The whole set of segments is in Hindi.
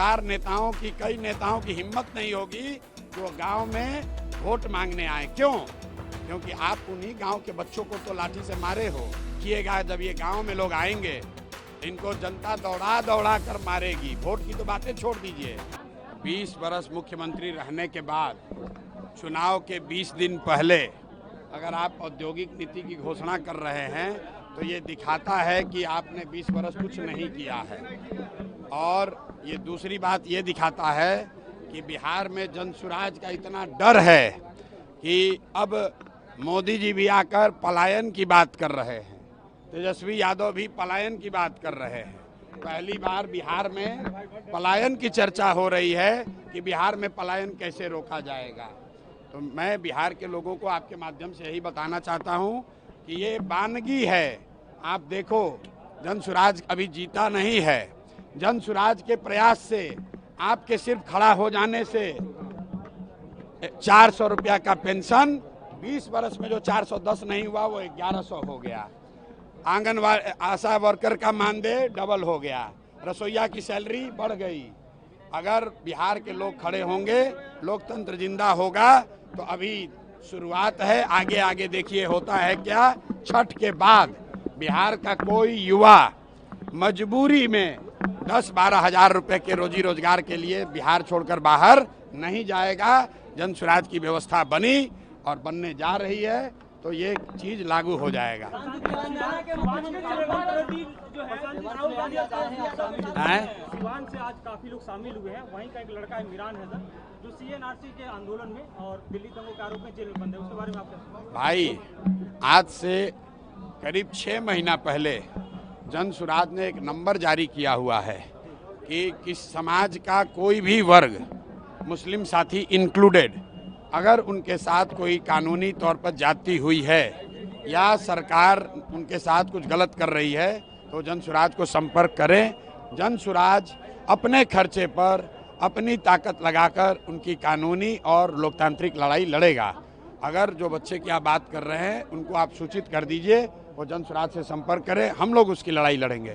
बार कई नेताओं की हिम्मत नहीं होगी कि वो गांव में वोट मांगने आए। क्यों? क्योंकि आप उन्हीं गांव के बच्चों को तो लाठी से मारे हो। किएगा जब ये गांव में लोग आएंगे, इनको जनता दौड़ा दौड़ा कर मारेगी। वोट की तो बातें छोड़ दीजिए। 20 बरस मुख्यमंत्री रहने के बाद चुनाव के 20 दिन पहले अगर आप औद्योगिक नीति की घोषणा कर रहे हैं तो ये दिखाता है कि आपने 20 बरस कुछ नहीं किया है। और ये दूसरी बात ये दिखाता है कि बिहार में जनसुराज का इतना डर है कि अब मोदी जी भी आकर पलायन की बात कर रहे हैं, तेजस्वी यादव भी पलायन की बात कर रहे हैं। पहली बार बिहार में पलायन की चर्चा हो रही है कि बिहार में पलायन कैसे रोका जाएगा। तो मैं बिहार के लोगों को आपके माध्यम से यही बताना चाहता हूं कि ये वानगी है। आप देखो, जनसुराज अभी जीता नहीं है। जनसुराज के प्रयास से, आपके सिर्फ खड़ा हो जाने से 400 रुपया का पेंशन 20 बरस में जो 410 नहीं हुआ वो 1100 हो गया। आंगनवाड़ी आशा वर्कर का मानदेय डबल हो गया। रसोईया की सैलरी बढ़ गई। अगर बिहार के लोग खड़े होंगे, लोकतंत्र जिंदा होगा। तो अभी शुरुआत है, आगे आगे देखिए होता है क्या। छठ के बाद बिहार का कोई युवा मजबूरी में 10-12 हजार रुपए के रोजी रोजगार के लिए बिहार छोड़कर बाहर नहीं जाएगा। जनसुराज की व्यवस्था बनी और बनने जा रही है तो ये चीज लागू हो जाएगा। सिवान से आज काफी लोग शामिल हुए हैं। वहीं का एक लड़का इमरान है सर, जो सीएनआरसी के आंदोलन में और दिल्ली दंगों के आरोप में जेल में बंद है। उसके बारे में आप क्या? भाई, आज से करीब 6 महीना पहले जनसुराज ने एक नंबर जारी किया हुआ है कि किस समाज का कोई भी वर्ग, मुस्लिम साथी इंक्लूडेड, अगर उनके साथ कोई कानूनी तौर पर जाती हुई है या सरकार उनके साथ कुछ गलत कर रही है तो जनसुराज को संपर्क करें। जनसुराज अपने खर्चे पर अपनी ताकत लगाकर उनकी कानूनी और लोकतांत्रिक लड़ाई लड़ेगा। अगर जो बच्चे की आप बात कर रहे हैं उनको आप सूचित कर दीजिए, वो जनसुराज से संपर्क करें, हम लोग उसकी लड़ाई लड़ेंगे।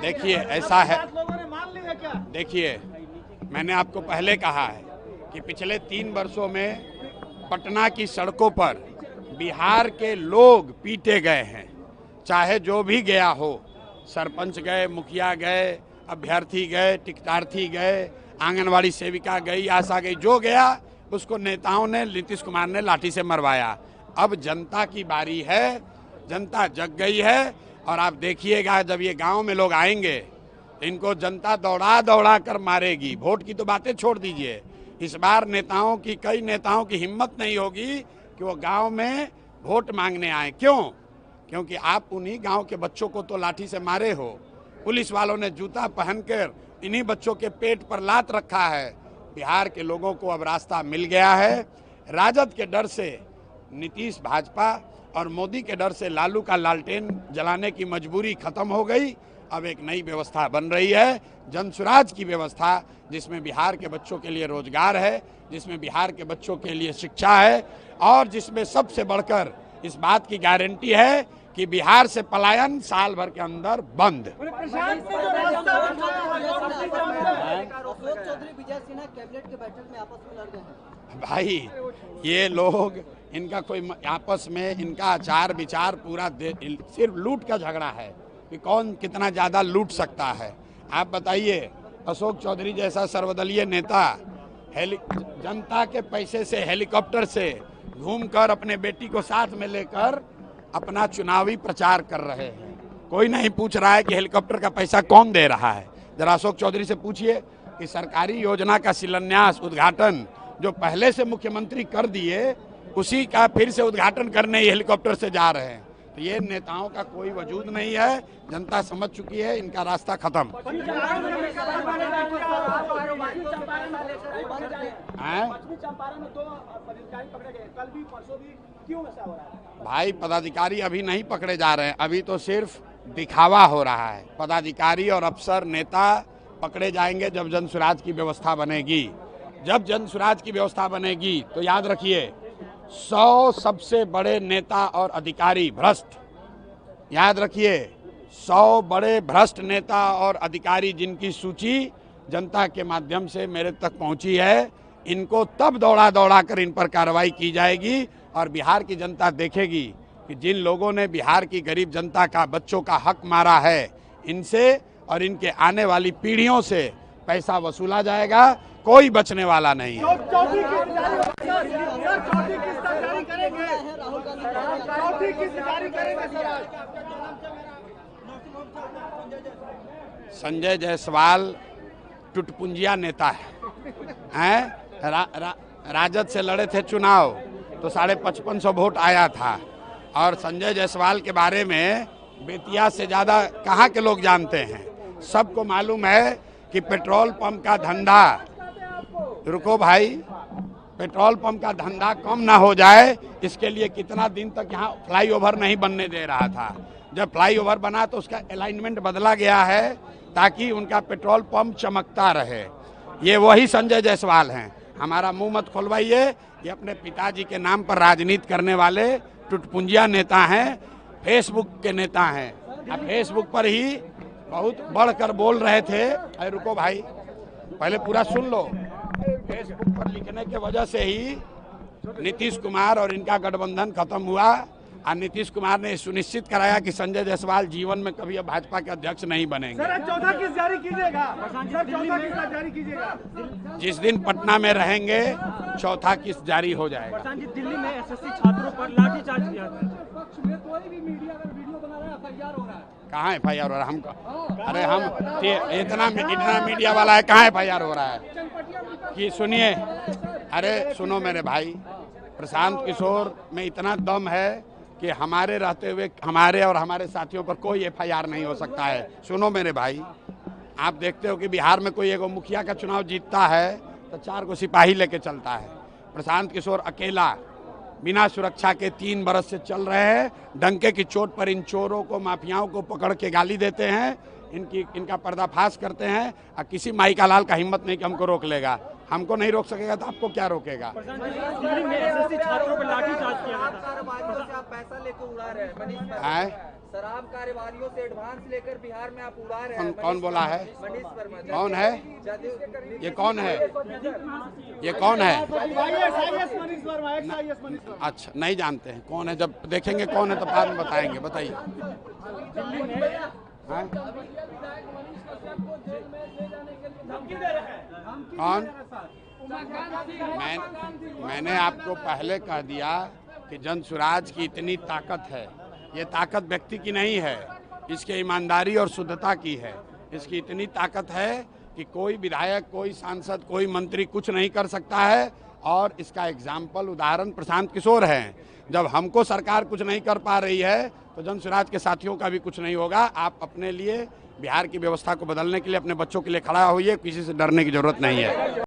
देखिए, ऐसा है, देखिए मैंने आपको पहले कहा है कि पिछले 3 वर्षों में पटना की सड़कों पर बिहार के लोग पीटे गए हैं। चाहे जो भी गया हो, सरपंच गए, मुखिया गए, अभ्यर्थी गए, टिकटार्थी गए, आंगनवाड़ी सेविका गई, आशा गई, जो गया उसको नेताओं ने, नीतीश कुमार ने लाठी से मरवाया। अब जनता की बारी है, जनता जग गई है। और आप देखिएगा जब ये गांव में लोग आएंगे, इनको जनता दौड़ा दौड़ा कर मारेगी। वोट की तो बातें छोड़ दीजिए। इस बार कई नेताओं की हिम्मत नहीं होगी कि वो गांव में वोट मांगने आए। क्यों? क्योंकि आप उन्हीं गांव के बच्चों को तो लाठी से मारे हो। पुलिस वालों ने जूता पहनकर इन्हीं बच्चों के पेट पर लात रखा है। बिहार के लोगों को अब रास्ता मिल गया है। राजद के डर से नीतीश भाजपा और मोदी के डर से लालू का लालटेन जलाने की मजबूरी खत्म हो गई। अब एक नई व्यवस्था बन रही है, जनसुराज की व्यवस्था, जिसमें बिहार के बच्चों के लिए रोजगार है, जिसमें बिहार के बच्चों के लिए शिक्षा है और जिसमें सबसे बढ़कर इस बात की गारंटी है कि बिहार से पलायन साल भर के अंदर बंद। भाई, ये लोग, इनका कोई आपस में इनका आचार विचार पूरा सिर्फ लूट का झगड़ा है कि कौन कितना ज्यादा लूट सकता है। आप बताइए, अशोक चौधरी जैसा सर्वदलीय नेता जनता के पैसे से हेलीकॉप्टर से घूमकर अपने बेटी को साथ में लेकर अपना चुनावी प्रचार कर रहे हैं। कोई नहीं पूछ रहा है कि हेलीकॉप्टर का पैसा कौन दे रहा है। जरा अशोक चौधरी से पूछिए कि सरकारी योजना का शिलान्यास, उद्घाटन जो पहले से मुख्यमंत्री कर दिए, उसी का फिर से उद्घाटन करने हेलीकॉप्टर से जा रहे हैं। तो ये नेताओं का कोई वजूद नहीं है। जनता समझ चुकी है, इनका रास्ता खत्म। भाई, पदाधिकारी अभी नहीं पकड़े जा रहे हैं, अभी तो सिर्फ दिखावा हो रहा है। पदाधिकारी और अफसर, नेता पकड़े जाएंगे जब जनसुराज की व्यवस्था बनेगी। जब जनसुराज की व्यवस्था बनेगी तो याद रखिए, 100 सबसे बड़े नेता और अधिकारी भ्रष्ट, याद रखिए 100 बड़े भ्रष्ट नेता और अधिकारी जिनकी सूची जनता के माध्यम से मेरे तक पहुंची है, इनको तब दौड़ा दौड़ा कर इन पर कार्रवाई की जाएगी और बिहार की जनता देखेगी कि जिन लोगों ने बिहार की गरीब जनता का, बच्चों का हक मारा है, इनसे और इनके आने वाली पीढ़ियों से पैसा वसूला जाएगा, कोई बचने वाला नहीं है। संजय जायसवाल टुटपुंजिया नेता हैं, राजद से लड़े थे चुनाव तो 5550 वोट आया था। और संजय जायसवाल के बारे में बेतिया से ज़्यादा कहाँ के लोग जानते हैं। सबको मालूम है कि पेट्रोल पंप का धंधा, रुको भाई, पेट्रोल पंप का धंधा कम ना हो जाए इसके लिए कितना दिन तक यहाँ फ्लाईओवर नहीं बनने दे रहा था। जब फ्लाईओवर बना तो उसका अलाइनमेंट बदला गया है ताकि उनका पेट्रोल पंप चमकता रहे। ये वही संजय जायसवाल हैं। हमारा मुंह मत खोलवाइए, ये अपने पिताजी के नाम पर राजनीति करने वाले टुटपुंजिया नेता हैं, फेसबुक के नेता हैं। अब फेसबुक पर ही बहुत बढ़कर बोल रहे थे। अरे रुको भाई, पहले पूरा सुन लो। फेसबुक पर लिखने के वजह से ही नीतीश कुमार और इनका गठबंधन खत्म हुआ और नीतीश कुमार ने सुनिश्चित कराया कि संजय जायसवाल जीवन में कभी अब भाजपा के अध्यक्ष नहीं बनेंगे। सर, चौथा किस्त जारी कीजिएगा। सर, चौथा किस्त जारी कीजिएगा। जिस दिन पटना में रहेंगे चौथा किस्त जारी हो जाएगा। प्रशांत जी, दिल्ली में एसएससी छात्रों पर लाठीचार्ज किया गया। कोई भी मीडिया अगर वीडियो बना रहा है FIR हो रहा है। कहाँ FIR हो रहा है? हमको अरे हम इतना मीडिया वाला है, कहाँ FIR हो रहा है कि सुनिए। अरे सुनो मेरे भाई, प्रशांत किशोर में इतना दम है कि हमारे रहते हुए हमारे और हमारे साथियों पर कोई FIR नहीं हो सकता है। सुनो मेरे भाई, आप देखते हो कि बिहार में कोई एक मुखिया का चुनाव जीतता है तो 4 को सिपाही लेके चलता है। प्रशांत किशोर अकेला बिना सुरक्षा के 3 बरस से चल रहे हैं। डंके की चोट पर इन चोरों को, माफियाओं को पकड़ के गाली देते हैं, इनका पर्दाफाश करते हैं और किसी माई का लाल का हिम्मत नहीं कि हमको रोक लेगा। हमको नहीं रोक सकेगा तो आपको क्या रोकेगा? दिल्ली में एसएससी छात्रों पर लाठीचार्ज किया गया था। आप पैसा लेकर उड़ा रहे हैं मनीष है? शराब कारोबारियों से एडवांस लेकर बिहार में आप उड़ा रहे हैं। कौन बोला है? मनीष वर्मा। कौन है ये? कौन है ये? कौन है? IAS Manish Verma, IAS Manish Verma. अच्छा, नहीं जानते हैं कौन है। जब देखेंगे कौन है तो बाद में बताएंगे। बताइए। कौन? मैंने आपको पहले कह दिया कि जनसुराज की इतनी ताकत है। ये ताकत व्यक्ति की नहीं है, इसके ईमानदारी और शुद्धता की है। इसकी इतनी ताकत है कि कोई विधायक, कोई सांसद, कोई मंत्री कुछ नहीं कर सकता है। और इसका एग्जाम्पल, उदाहरण प्रशांत किशोर हैं। जब हमको सरकार कुछ नहीं कर पा रही है तो जनसुराज के साथियों का भी कुछ नहीं होगा। आप अपने लिए, बिहार की व्यवस्था को बदलने के लिए, अपने बच्चों के लिए खड़ा होइए, किसी से डरने की जरूरत नहीं है।